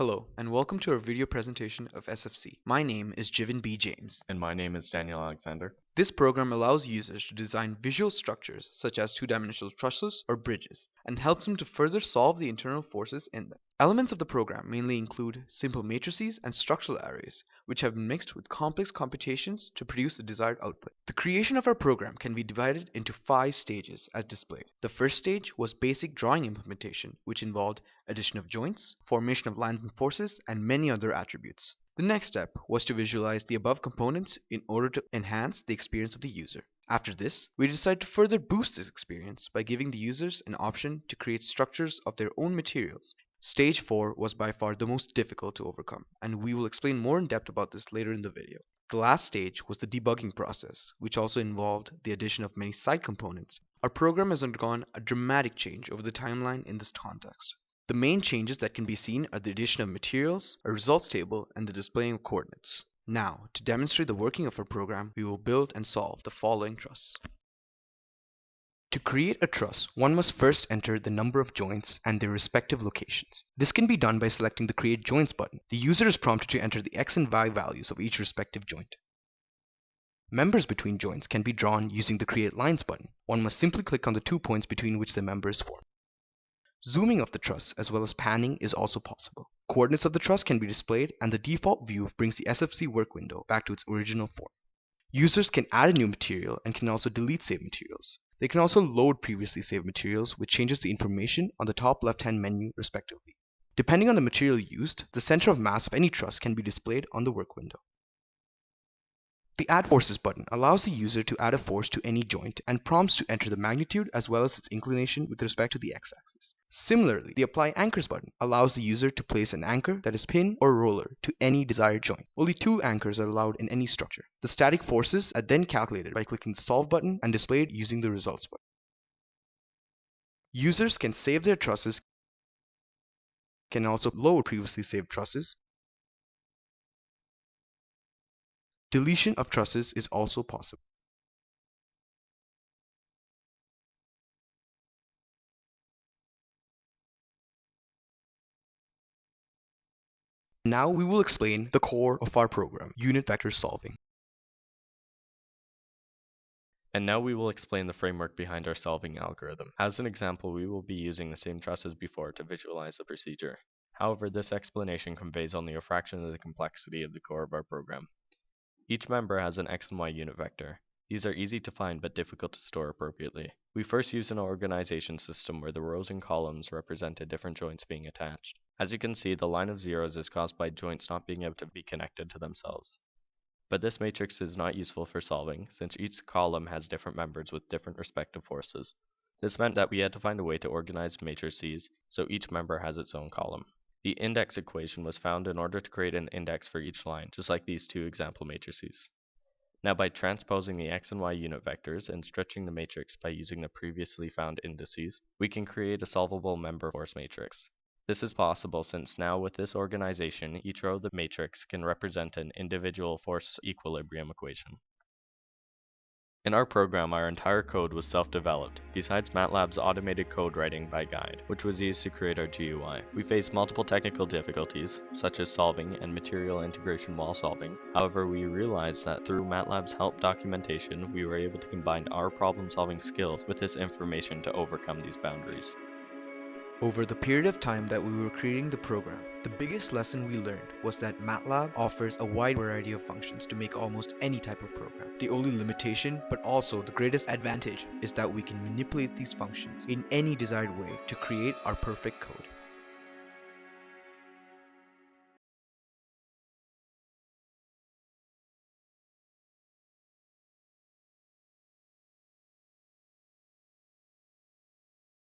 Hello, and welcome to our video presentation of SFC. My name is Jivin B. James. And my name is Daniel Alexander. This program allows users to design visual structures such as two-dimensional trusses or bridges, and helps them to further solve the internal forces in them. Elements of the program mainly include simple matrices and structural arrays, which have been mixed with complex computations to produce the desired output. The creation of our program can be divided into 5 stages as displayed. The first stage was basic drawing implementation, which involved addition of joints, formation of lines and forces, and many other attributes. The next step was to visualize the above components in order to enhance the experience of the user. After this, we decided to further boost this experience by giving the users an option to create structures of their own materials. Stage 4 was by far the most difficult to overcome, and we will explain more in depth about this later in the video. The last stage was the debugging process, which also involved the addition of many side components. Our program has undergone a dramatic change over the timeline in this context. The main changes that can be seen are the addition of materials, a results table, and the displaying of coordinates. Now, to demonstrate the working of our program, we will build and solve the following truss. To create a truss, one must first enter the number of joints and their respective locations. This can be done by selecting the Create Joints button. The user is prompted to enter the x and y values of each respective joint. Members between joints can be drawn using the Create Lines button. One must simply click on the 2 points between which the members form. Zooming of the truss as well as panning is also possible. Coordinates of the truss can be displayed, and the default view brings the SFC work window back to its original form. Users can add a new material and can also delete saved materials. They can also load previously saved materials, which changes the information on the top left-hand menu respectively. Depending on the material used, the center of mass of any truss can be displayed on the work window. The Add Forces button allows the user to add a force to any joint and prompts to enter the magnitude as well as its inclination with respect to the x-axis. Similarly, the Apply Anchors button allows the user to place an anchor, that is pin or roller, to any desired joint. Only 2 anchors are allowed in any structure. The static forces are then calculated by clicking the Solve button and displayed using the Results button. Users can save their trusses, can also load previously saved trusses. Deletion of trusses is also possible. Now we will explain the core of our program, unit vector solving. And now we will explain the framework behind our solving algorithm. As an example, we will be using the same truss as before to visualize the procedure. However, this explanation conveys only a fraction of the complexity of the core of our program. Each member has an x and y unit vector. These are easy to find but difficult to store appropriately. We first use an organization system where the rows and columns represented different joints being attached. As you can see, the line of zeros is caused by joints not being able to be connected to themselves. But this matrix is not useful for solving, since each column has different members with different respective forces. This meant that we had to find a way to organize matrices so each member has its own column. The index equation was found in order to create an index for each line, just like these 2 example matrices. Now, by transposing the x and y unit vectors and stretching the matrix by using the previously found indices, we can create a solvable member force matrix. This is possible since now with this organization, each row of the matrix can represent an individual force equilibrium equation. In our program, our entire code was self-developed, besides MATLAB's automated code writing by guide, which was used to create our GUI. We faced multiple technical difficulties, such as solving and material integration while solving. However, we realized that through MATLAB's help documentation, we were able to combine our problem-solving skills with this information to overcome these boundaries. Over the period of time that we were creating the program, the biggest lesson we learned was that MATLAB offers a wide variety of functions to make almost any type of program. The only limitation, but also the greatest advantage, is that we can manipulate these functions in any desired way to create our perfect code.